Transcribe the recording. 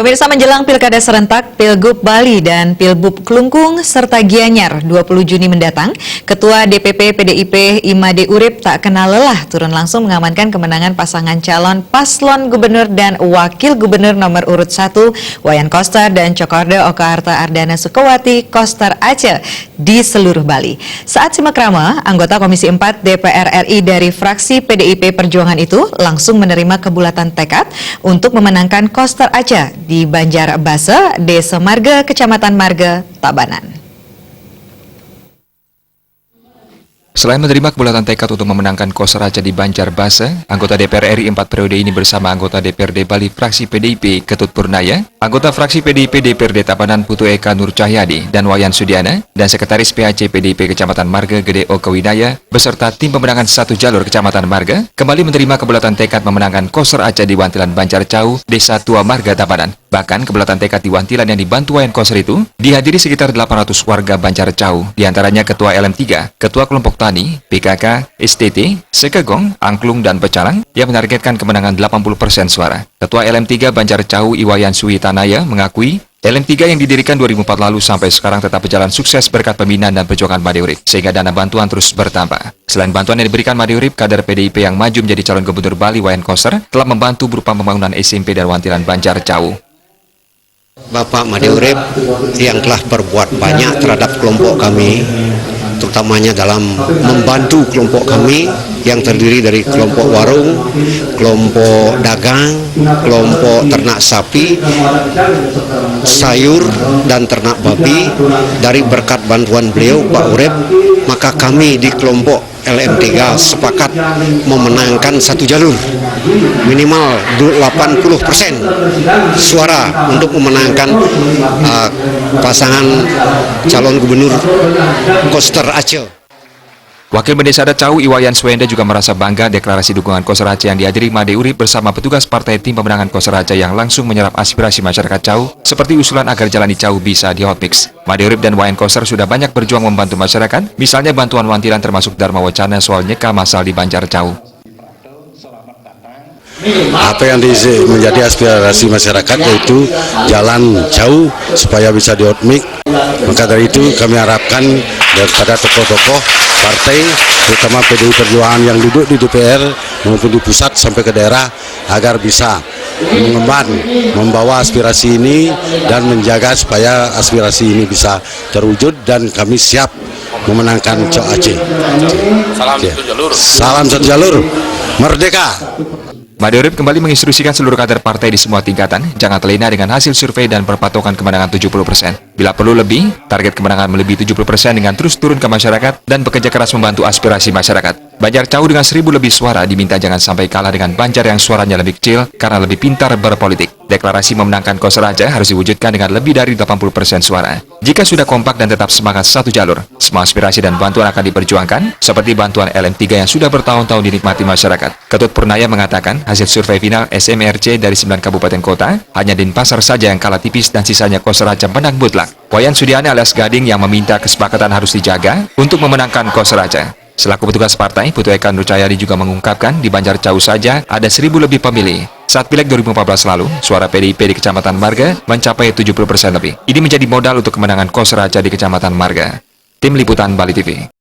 Pemirsa, menjelang Pilkada Serentak, Pilgub Bali dan Pilbub Klungkung serta Gianyar 20 Juni mendatang, Ketua DPP PDIP Imade Urip tak kenal lelah turun langsung mengamankan kemenangan pasangan calon paslon gubernur dan wakil gubernur nomor urut 1 Wayan Koster dan Cokorda Oka Harta Ardana Sukawati Koster Aceh di seluruh Bali. Saat simak rama, anggota Komisi 4 DPR RI dari fraksi PDIP Perjuangan itu langsung menerima kebulatan tekad untuk memenangkan Koster Aceh di Banjarbase, Desa Marga, Kecamatan Marga, Tabanan. Selain menerima kebulatan tekad untuk memenangkan Koster Aceh di Banjarbase, anggota DPR RI 4 periode ini bersama anggota DPRD Bali fraksi PDIP Ketut Purnaya, anggota fraksi PDIP DPRD Tabanan Putu Eka Nur Cahyadi dan Wayan Sudiana, dan Sekretaris PAC PDIP Kecamatan Marga Gede Oka Widaya, beserta tim pemenangan satu jalur Kecamatan Marga, kembali menerima kebulatan tekad memenangkan Koster Aceh di Wantilan Banjarcau, Desa Tua Marga Tabanan. Bahkan kebulatan tekad di Wantilan yang dibantu Wayan Koster itu dihadiri sekitar 800 warga Banjarcau, diantaranya Ketua LM3, Ketua Kelompok Tani, PKK, STT, Sekegong, Angklung, dan Pecalang yang menargetkan kemenangan 80% suara. Ketua LM3 Banjarcau Iwayan Suwitanaya mengakui LM3 yang didirikan 2004 lalu sampai sekarang tetap berjalan sukses berkat pembinaan dan perjuangan Made Urip, sehingga dana bantuan terus bertambah. Selain bantuan yang diberikan Made Urip, kader PDIP yang maju menjadi calon gubernur Bali Wayan Koster telah membantu berupa pembangunan SMP dan Wantilan Banjarcau. Bapak Made Urip yang telah berbuat banyak terhadap kelompok kami, terutamanya dalam membantu kelompok kami yang terdiri dari kelompok warung, kelompok dagang, kelompok ternak sapi, sayur, dan ternak babi. Dari berkat bantuan beliau, Pak Urip, maka kami di kelompok LM3 sepakat memenangkan satu jalur minimal 80% suara untuk memenangkan pasangan calon gubernur Koster Aceh. Wakil Mendesa Adat Cau Iwayan Swenda juga merasa bangga deklarasi dukungan Koster Aceh yang dihadiri Made Urip bersama petugas partai tim pemenangan Koster Aceh yang langsung menyerap aspirasi masyarakat Cau seperti usulan agar jalan di Cau bisa dihotmix. Made Urip dan Wayan Koster sudah banyak berjuang membantu masyarakat, misalnya bantuan Wantilan termasuk Dharma Wacana soal nyeka masal di Banjarcau. Apa yang menjadi aspirasi masyarakat yaitu jalan jauh supaya bisa dihotmix. Maka dari itu kami harapkan daripada tokoh-tokoh partai, terutama PDI Perjuangan yang duduk di DPR maupun di pusat sampai ke daerah agar bisa mengemban, membawa aspirasi ini dan menjaga supaya aspirasi ini bisa terwujud dan kami siap memenangkan Cok Aceh. Salam satu jalur. Salam satu jalur, merdeka. Made Urip kembali menginstruksikan seluruh kader partai di semua tingkatan jangan terlena dengan hasil survei dan perpatokan kemenangan 70%. Bila perlu lebih, target kemenangan melebihi 70% dengan terus turun ke masyarakat dan bekerja keras membantu aspirasi masyarakat. Banjarcau dengan 1.000 lebih suara diminta jangan sampai kalah dengan Banjar yang suaranya lebih kecil karena lebih pintar berpolitik. Deklarasi memenangkan Koster Aceh harus diwujudkan dengan lebih dari 80% suara. Jika sudah kompak dan tetap semangat satu jalur, semua aspirasi dan bantuan akan diperjuangkan, seperti bantuan LM3 yang sudah bertahun-tahun dinikmati masyarakat. Ketut Purnaya mengatakan hasil survei final SMRC dari 9 kabupaten kota, hanya Denpasar saja yang kalah tipis dan sisanya Koster Aceh menang mutlak. Wayan Sudiana alias Gading yang meminta kesepakatan harus dijaga untuk memenangkan Koster Aceh. Selaku petugas partai, Putu Eka Nur Cahyadi juga mengungkapkan di Banjarcau saja ada 1.000 lebih pemilih. Saat Pileg 2014 lalu, suara PDIP di Kecamatan Marga mencapai 70% lebih. Ini menjadi modal untuk kemenangan Koster Aceh di Kecamatan Marga. Tim Liputan Bali TV.